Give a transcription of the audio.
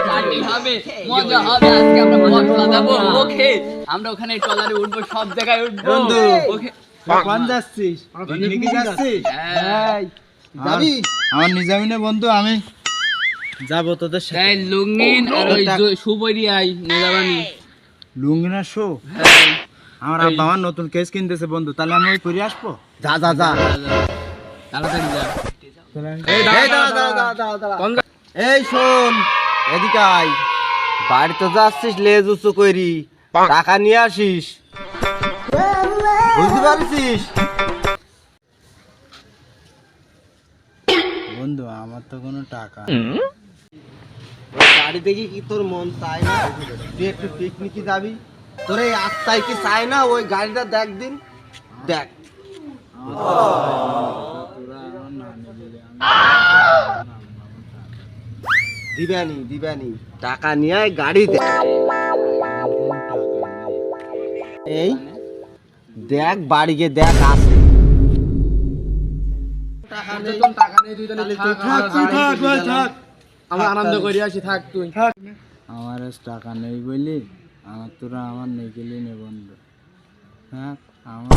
Party হবে, মজা হবে। আজকে আমরা মজা দেবো। ওকে, আমরা ওখানে ট্রলারে উঠবো, সব জায়গায় উঠবো। বন্ধু। ওকে, কোন যাচ্ছিস? পিকনিকে যাচ্ছিস? হ্যাঁ। যাবি? আমার নিজামিনে বন্ধু, আমি যাবো তোদের সাথে। এই লুঙ্গিন আর ওই সুপরি আই নিজাবানি। লুঙ্গিনা শো? হ্যাঁ, আমার আব্বা আমার নতুন কেস কিনতেছে বন্ধু, তাহলে আমি ওই করে আসবো। যা যা যা তাড়াতাড়ি যা। এই এই শোন, এদিকে আয়। বাড়িতে যাচ্ছিস লেজ উঁচু করি, টাকা নিয়ে আসিস, বুঝতে পারছিস? বন্ধু আমার তো কোনো টাকা গাড়ি দেখি কি তোর মন চায় না তুই একটু পিকনিকে যাবি? তোর এই আত্মায় কি চায় না ওই গাড়িটা দেখ দিন, দেখ। দিবানি টাকা নিয়ে গাড়ি দে। এই দেখ বাড়ি গিয়ে দেখ আছে আমরা আনন্দ করি আসি, থাক তুই। আমার টাকা নেই বলি আমার তোরা আমার নেই গেলি নে বন্ধু। হ্যাঁ আমার